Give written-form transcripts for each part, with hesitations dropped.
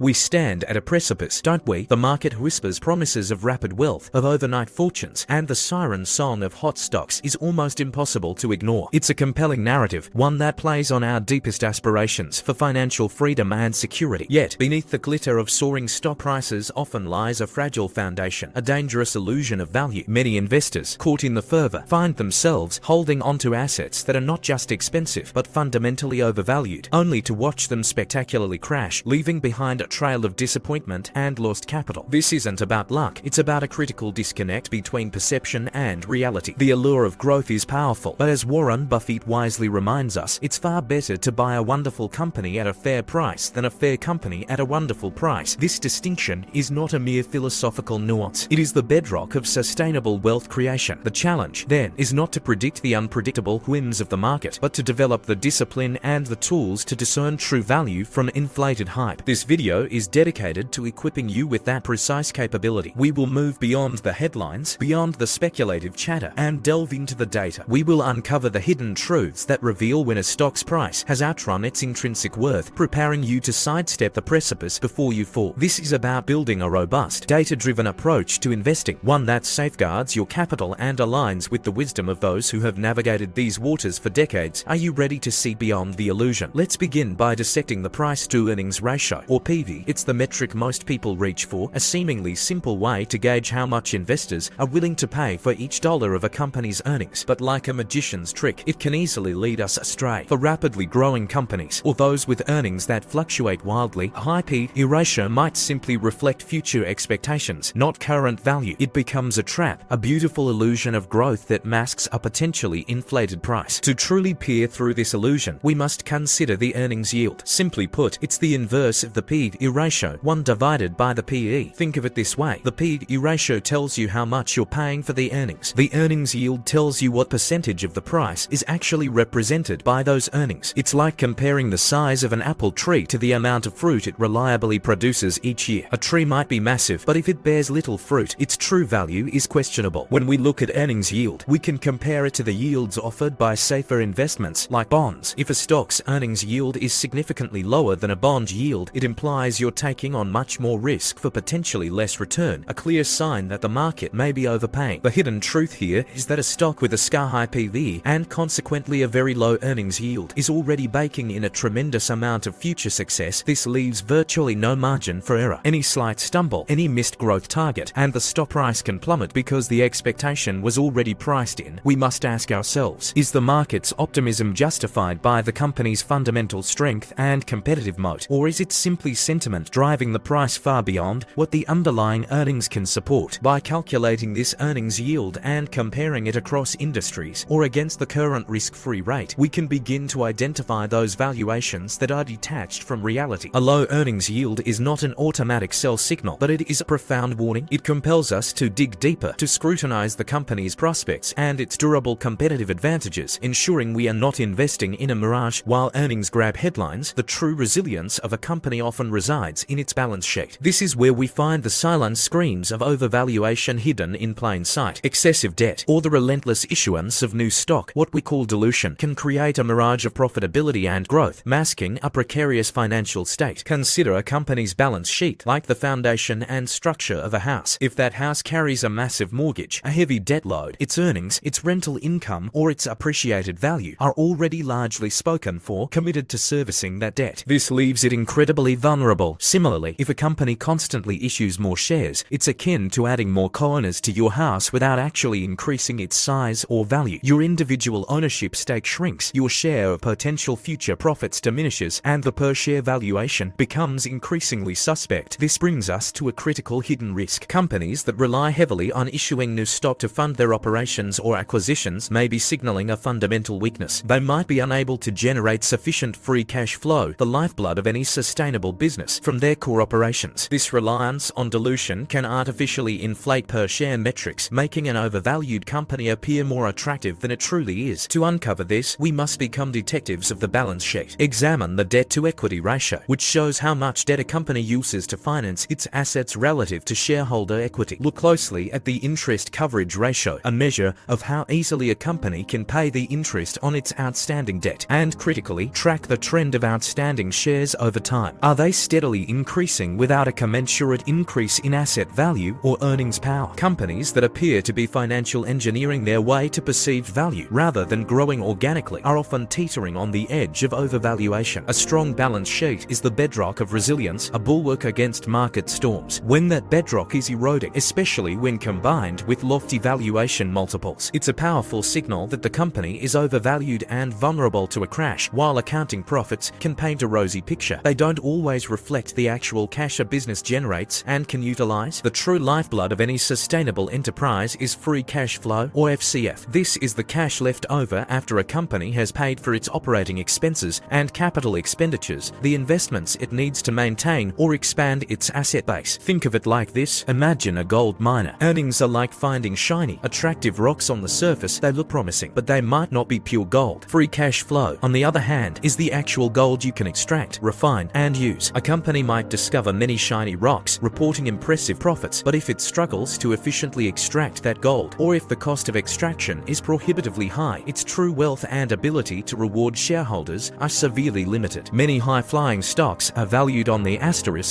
We stand at a precipice, don't we? The market whispers promises of rapid wealth, of overnight fortunes, and the siren song of hot stocks is almost impossible to ignore. It's a compelling narrative, one that plays on our deepest aspirations for financial freedom and security. Yet, beneath the glitter of soaring stock prices often lies a fragile foundation, a dangerous illusion of value. Many investors, caught in the fervor, find themselves holding onto assets that are not just expensive, but fundamentally overvalued, only to watch them spectacularly crash, leaving behind a trail of disappointment and lost capital. This isn't about luck, it's about a critical disconnect between perception and reality. The allure of growth is powerful, but as Warren Buffett wisely reminds us, it's far better to buy a wonderful company at a fair price than a fair company at a wonderful price. This distinction is not a mere philosophical nuance. It is the bedrock of sustainable wealth creation. The challenge, then, is not to predict the unpredictable whims of the market, but to develop the discipline and the tools to discern true value from inflated hype. This video is dedicated to equipping you with that precise capability. We will move beyond the headlines, beyond the speculative chatter, and delve into the data. We will uncover the hidden truths that reveal when a stock's price has outrun its intrinsic worth, preparing you to sidestep the precipice before you fall. This is about building a robust, data-driven approach to investing, one that safeguards your capital and aligns with the wisdom of those who have navigated these waters for decades. Are you ready to see beyond the illusion? Let's begin by dissecting the price-to-earnings ratio, or PV. It's the metric most people reach for, a seemingly simple way to gauge how much investors are willing to pay for each dollar of a company's earnings. But like a magician's trick, it can easily lead us astray. For rapidly growing companies, or those with earnings that fluctuate wildly, a high PE ratio might simply reflect future expectations, not current value. It becomes a trap, a beautiful illusion of growth that masks a potentially inflated price. To truly peer through this illusion, we must consider the earnings yield. Simply put, it's the inverse of the PE ratio, 1 divided by the PE. Think of it this way. The PE ratio tells you how much you're paying for the earnings. The earnings yield tells you what percentage of the price is actually represented by those earnings. It's like comparing the size of an apple tree to the amount of fruit it reliably produces each year. A tree might be massive, but if it bears little fruit, its true value is questionable. When we look at earnings yield, we can compare it to the yields offered by safer investments like bonds. If a stock's earnings yield is significantly lower than a bond yield, it implies you're taking on much more risk for potentially less return, a clear sign that the market may be overpaying. The hidden truth here is that a stock with a sky-high PV and consequently a very low earnings yield is already baking in a tremendous amount of future success. This leaves virtually no margin for error. Any slight stumble, any missed growth target, and the stock price can plummet because the expectation was already priced in. We must ask ourselves, is the market's optimism justified by the company's fundamental strength and competitive moat, or is it simply sentiment driving the price far beyond what the underlying earnings can support? By calculating this earnings yield and comparing it across industries or against the current risk-free rate, we can begin to identify those valuations that are detached from reality. A low earnings yield is not an automatic sell signal, but it is a profound warning. It compels us to dig deeper, to scrutinize the company's prospects and its durable competitive advantages, ensuring we are not investing in a mirage. While earnings grab headlines, the true resilience of a company often resides in its balance sheet. This is where we find the silent screams of overvaluation hidden in plain sight. Excessive debt, or the relentless issuance of new stock, what we call dilution, can create a mirage of profitability and growth, masking a precarious financial state. Consider a company's balance sheet like the foundation and structure of a house. If that house carries a massive mortgage, a heavy debt load, its earnings, its rental income, or its appreciated value are already largely spoken for, committed to servicing that debt. This leaves it incredibly vulnerable. Similarly, if a company constantly issues more shares, it's akin to adding more co-owners to your house without actually increasing its size or value. Your individual ownership stake shrinks, your share of potential future profits diminishes, and the per-share valuation becomes increasingly suspect. This brings us to a critical hidden risk. Companies that rely heavily on issuing new stock to fund their operations or acquisitions may be signaling a fundamental weakness. They might be unable to generate sufficient free cash flow, the lifeblood of any sustainable business, from their core operations. This reliance on dilution can artificially inflate per-share metrics, making an overvalued company appear more attractive than it truly is. To uncover this, we must become detectives of the balance sheet. Examine the debt-to-equity ratio, which shows how much debt a company uses to finance its assets relative to shareholder equity. Look closely at the interest coverage ratio, a measure of how easily a company can pay the interest on its outstanding debt, and critically, track the trend of outstanding shares over time. Are they steadily increasing without a commensurate increase in asset value or earnings power. Companies that appear to be financial engineering their way to perceived value rather than growing organically are often teetering on the edge of overvaluation. A strong balance sheet is the bedrock of resilience, a bulwark against market storms. When that bedrock is eroding, especially when combined with lofty valuation multiples, it's a powerful signal that the company is overvalued and vulnerable to a crash. While accounting profits can paint a rosy picture, they don't always reflect the actual cash a business generates and can utilize. The true lifeblood of any sustainable enterprise is free cash flow, or FCF. This is the cash left over after a company has paid for its operating expenses and capital expenditures, the investments it needs to maintain or expand its asset base. Think of it like this: imagine a gold miner. Earnings are like finding shiny, attractive rocks on the surface. They look promising, but they might not be pure gold. Free cash flow, on the other hand, is the actual gold you can extract, refine, and use. A company might discover many shiny rocks, reporting impressive profits, but if it struggles to efficiently extract that gold, or if the cost of extraction is prohibitively high, its true wealth and ability to reward shareholders are severely limited. Many high-flying stocks are valued on the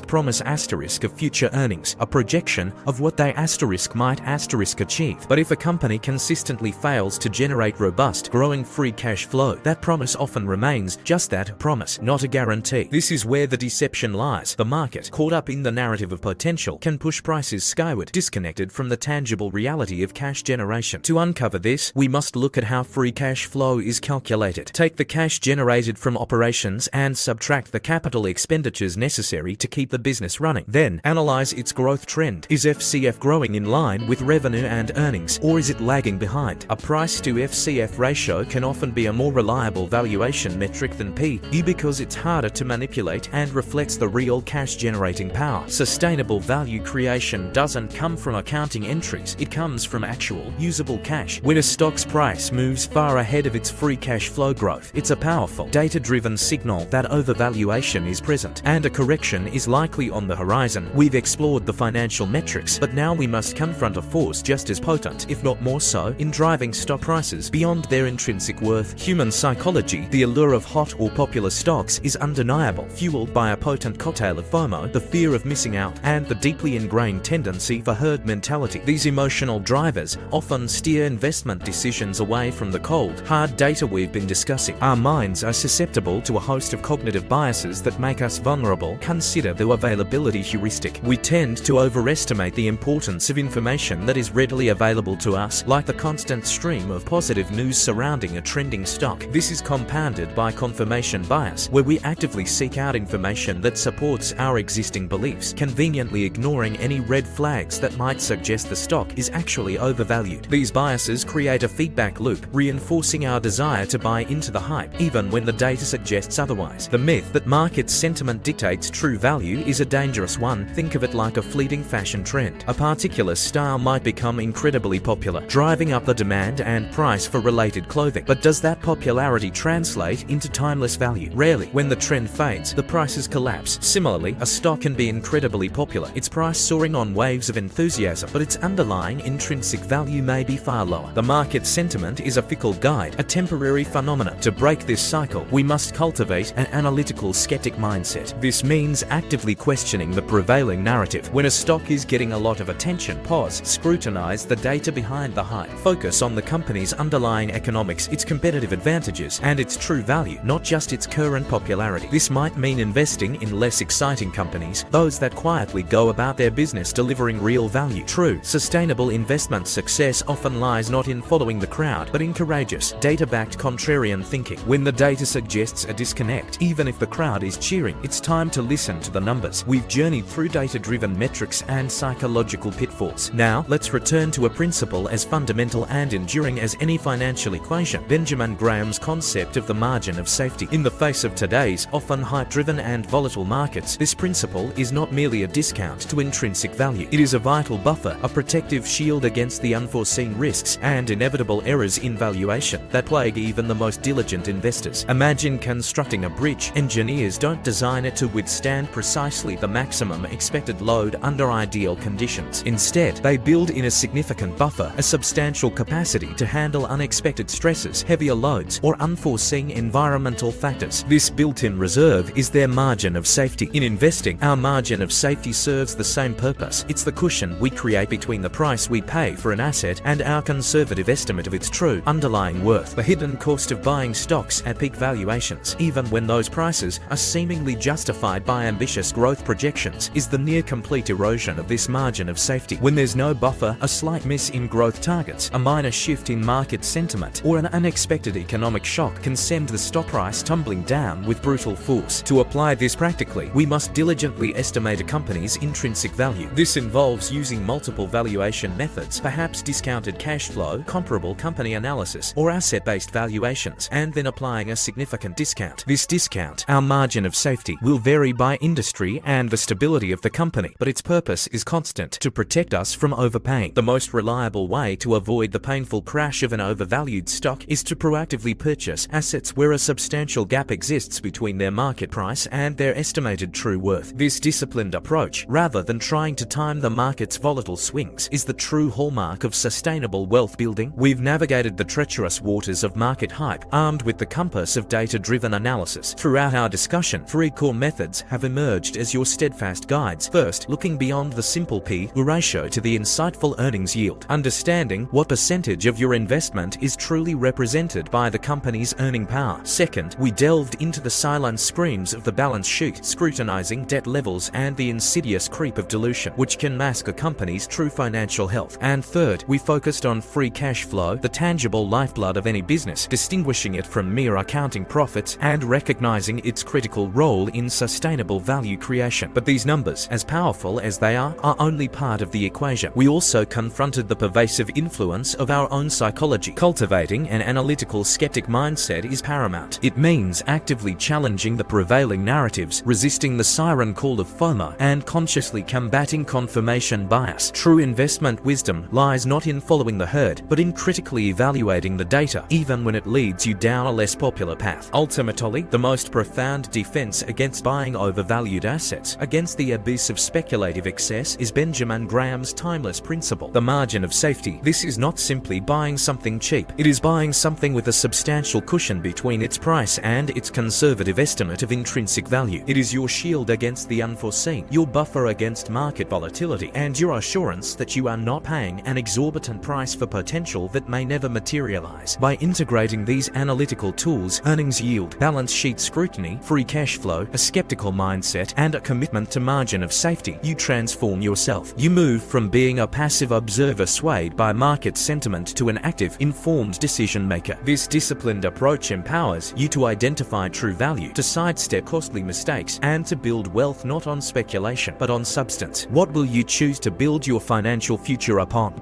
promise of future earnings, a projection of what they might achieve. But if a company consistently fails to generate robust, growing free cash flow, that promise often remains just that, promise, not a guarantee. This is where the deception lies. The market, caught up in the narrative of potential, can push prices skyward, disconnected from the tangible reality of cash generation. To uncover this, we must look at how free cash flow is calculated. Take the cash generated from operations and subtract the capital expenditures necessary to keep the business running. Then, analyze its growth trend. Is FCF growing in line with revenue and earnings, or is it lagging behind? A price to FCF ratio can often be a more reliable valuation metric than P/E because it's harder to manipulate and reflects the real cash-generating power. Sustainable value creation doesn't come from accounting entries. It comes from actual, usable cash. When a stock's price moves far ahead of its free cash flow growth, it's a powerful, data-driven signal that overvaluation is present and a correction is likely on the horizon. We've explored the financial metrics, but now we must confront a force just as potent, if not more so, in driving stock prices beyond their intrinsic worth. Human psychology, the allure of hot or popular stocks, is undeniable, fueled by a potent cocktail of FOMO, the fear of missing out, and the deeply ingrained tendency for herd mentality. These emotional drivers often steer investment decisions away from the cold, hard data we've been discussing. Our minds are susceptible to a host of cognitive biases that make us vulnerable. Consider the availability heuristic. We tend to overestimate the importance of information that is readily available to us, like the constant stream of positive news surrounding a trending stock. This is compounded by confirmation bias, where we actively seek out information that supports our existing beliefs, conveniently ignoring any red flags that might suggest the stock is actually overvalued. These biases create a feedback loop, reinforcing our desire to buy into the hype, even when the data suggests otherwise. The myth that market sentiment dictates true value is a dangerous one. Think of it like a fleeting fashion trend. A particular style might become incredibly popular, driving up the demand and price for related clothing. But does that popularity translate into timeless value? Rarely. When the trend fades, the prices collapse. Similarly, a stock can be incredibly popular, its price soaring on waves of enthusiasm, but its underlying intrinsic value may be far lower. The market sentiment is a fickle guide, a temporary phenomenon. To break this cycle, we must cultivate an analytical skeptic mindset. This means actively questioning the prevailing narrative. When a stock is getting a lot of attention, pause, scrutinize the data behind the hype. Focus on the company's underlying economics, its competitive advantages, and its true value, not just its current popularity. This might mean investing in less exciting companies, those that quietly go about their business delivering real value. True, sustainable investment success often lies not in following the crowd, but in courageous, data-backed contrarian thinking. When the data suggests a disconnect, even if the crowd is cheering, it's time to listen to the numbers. We've journeyed through data-driven metrics and psychological pitfalls. Now, let's return to a principle as fundamental and enduring as any financial equation: Benjamin Graham's concept of the margin of safety. In the face of today's often hype-driven and volatile markets, this principle is not merely a discount to intrinsic value. It is a vital buffer, a protective shield against the unforeseen risks and inevitable errors in valuation that plague even the most diligent investors. Imagine constructing a bridge. Engineers don't design it to withstand precisely the maximum expected load under ideal conditions. Instead, they build in a significant buffer, a substantial capacity to handle unexpected stresses, heavier loads, or unforeseen environmental factors. This built-in reserve is their margin of safety. In investing, our margin of safety serves the same purpose. It's the cushion we create between the price we pay for an asset and our conservative estimate of its true underlying worth. The hidden cost of buying stocks at peak valuations, even when those prices are seemingly justified by ambitious growth projections, is the near complete erosion of this margin of safety. When there's no buffer, a slight miss in growth targets, a minor shift in market sentiment, or an unexpected economic shock can send the stock price tumbling down with brutal force. To apply this practically, we must diligently estimate a company's intrinsic value. This involves using multiple valuation methods, perhaps discounted cash flow, comparable company analysis, or asset-based valuations, and then applying a significant discount. This discount, our margin of safety, will vary by industry and the stability of the company, but its purpose is constant: to protect us from overpaying. The most reliable way to avoid the painful crash of an overvalued stock is to proactively purchase assets where a substantial gap exists between their market price and their estimated true worth. This disciplined approach, rather than trying to time the market's volatile swings, is the true hallmark of sustainable wealth building. We've navigated the treacherous waters of market hype, armed with the compass of data-driven analysis. Throughout our discussion, 3 core methods have emerged as your steadfast guides. First, looking beyond the simple P/E ratio to the insightful earnings yield, understanding what percentage of your investment is truly represented by the company's earning power. Second, we delved into the silent screams of the balance sheet, scrutinizing debt levels and the insidious creep of dilution, which can mask a company's true financial health. And third, we focused on free cash flow, the tangible lifeblood of any business, distinguishing it from mere accounting profits and recognizing its critical role in sustainable value creation. But these numbers, as powerful as they are only part of the equation. We also confronted the pervasive influence of our own psychology. Cultivating an analytical skeptic mindset is paramount. It means actively challenging the prevailing narratives, resisting the siren call of FOMO, and consciously combating confirmation bias. True investment wisdom lies not in following the herd, but in critically evaluating the data, even when it leads you down a less popular path. Ultimately, the most profound defense against buying overvalued assets, against the abyss of speculative excess, is Benjamin Graham's timeless principle: the margin of safety. This is not simply buying something cheap. It is buying something with a substantial cushion between its price and its conservative estimate of intrinsic value. It is your shield against the unforeseen, your buffer against market volatility, and your assurance that you are not paying an exorbitant price for potential that may never materialize. By integrating these analytical tools, earnings yield, balance sheet scrutiny, free cash flow, a skeptical mindset, and a commitment to margin of safety, you transform yourself. You move from being a passive observer swayed by market sentiment to an active, informed decision maker. This disciplined approach empowers you to identify true value, to sidestep costly mistakes, and to build wealth not on speculation, but on substance. What will you choose to build your financial future upon?